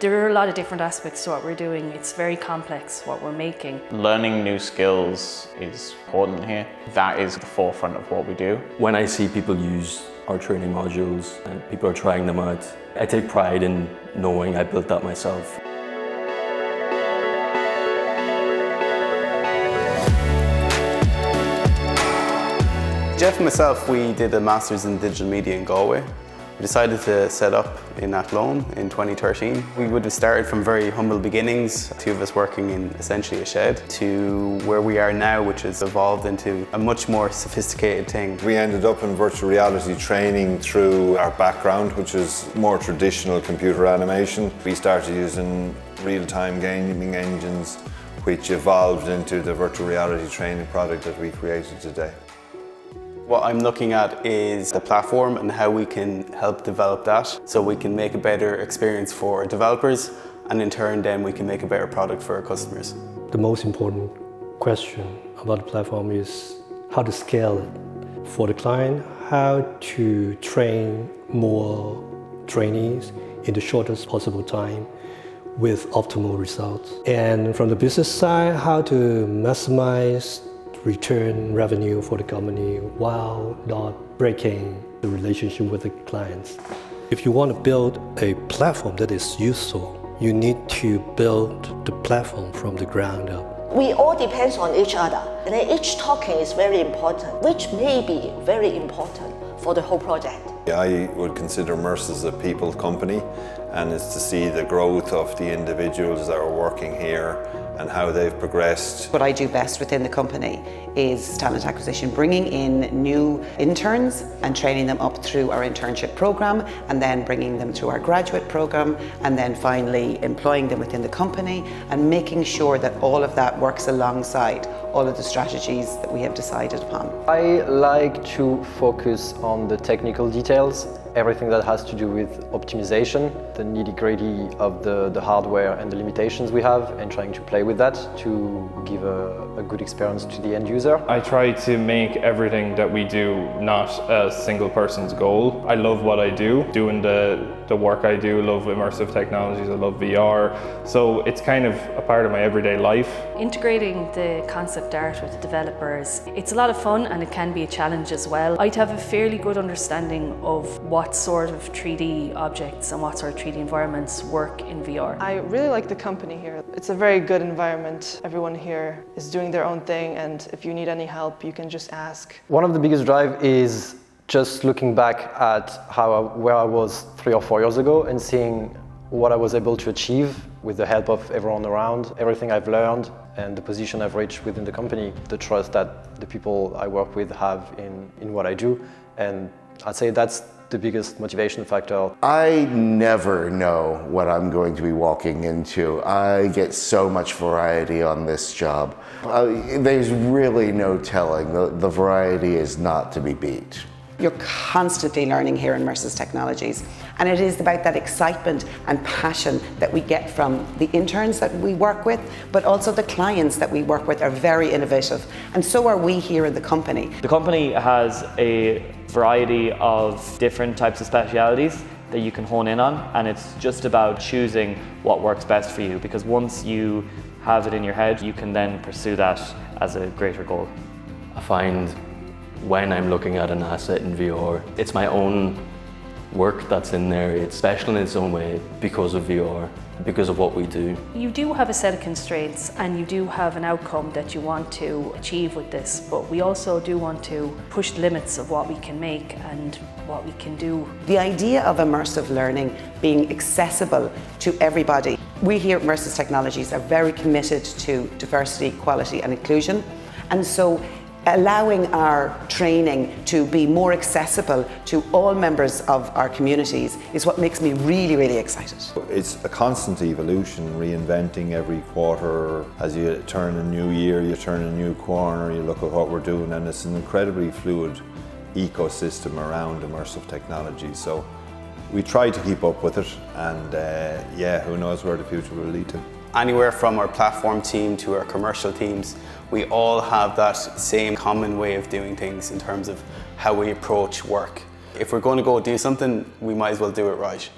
There are a lot of different aspects to what we're doing. It's very complex what we're making. Learning new skills is important here. That is the forefront of what we do. When I see people use our training modules and people are trying them out, I take pride in knowing I built that myself. Jeff and myself, we did a Masters in Digital Media in Galway. We decided to set up in Athlone in 2013. We would have started from very humble beginnings, two of us working in essentially a shed, to where we are now, which has evolved into a much more sophisticated thing. We ended up in virtual reality training through our background, which is more traditional computer animation. We started using real-time gaming engines, which evolved into the virtual reality training product that we created today. What I'm looking at is the platform and how we can help develop that so we can make a better experience for our developers, and in turn then we can make a better product for our customers. The most important question about the platform is how to scale it. For the client, how to train more trainees in the shortest possible time with optimal results. And from the business side, how to maximize return revenue for the company while not breaking the relationship with the clients. If you want to build a platform that is useful, you need to build the platform from the ground up. We all depend on each other, and each talking is very important, which may be very important for the whole project. I would consider Mersus a people company, and it's to see the growth of the individuals that are working here and how they've progressed. What I do best within the company is talent acquisition, bringing in new interns and training them up through our internship program, and then bringing them through our graduate program, and then finally employing them within the company and making sure that all of that works alongside all of the strategies that we have decided upon. I like to focus on the technical details, everything that has to do with optimization, the nitty-gritty of the hardware and the limitations we have, and trying to play with that to give a good experience to the end user. I try to make everything that we do not a single person's goal. I love what I do, doing the work I do, love immersive technologies, I love VR, so it's kind of a part of my everyday life. Integrating the concept art with the developers, it's a lot of fun and it can be a challenge as well. I'd have a fairly good understanding of what sort of 3D objects and what sort of 3D environments work in VR. I really like the company here. It's a very good environment. Everyone here is doing their own thing, and if you need any help, you can just ask. One of the biggest drive is just looking back at where I was 3 or 4 years ago and seeing what I was able to achieve with the help of everyone around, everything I've learned and the position I've reached within the company, the trust that the people I work with have in what I do. And I'd say that's the biggest motivation factor. I never know what I'm going to be walking into. I get so much variety on this job. There's really no telling. The variety is not to be beat. You're constantly learning here in Mersus Technologies, and it is about that excitement and passion that we get from the interns that we work with, but also the clients that we work with are very innovative, and so are we here in the company. The company has a variety of different types of specialities that you can hone in on, and it's just about choosing what works best for you, because once you have it in your head, you can then pursue that as a greater goal. I find when I'm looking at an asset in VR, it's my own work that's in there. It's special in its own way because of VR, because of what we do. You do have a set of constraints and you do have an outcome that you want to achieve with this, but we also do want to push the limits of what we can make and what we can do. The idea of immersive learning being accessible to everybody. We here at Mersus Technologies are very committed to diversity, equality and inclusion, and so allowing our training to be more accessible to all members of our communities is what makes me really, really excited. It's a constant evolution, reinventing every quarter. As you turn a new year, you turn a new corner, you look at what we're doing, and it's an incredibly fluid ecosystem around immersive technology. So we try to keep up with it, and yeah, who knows where the future will lead to. Anywhere from our platform team to our commercial teams, we all have that same common way of doing things in terms of how we approach work. If we're going to go do something, we might as well do it right.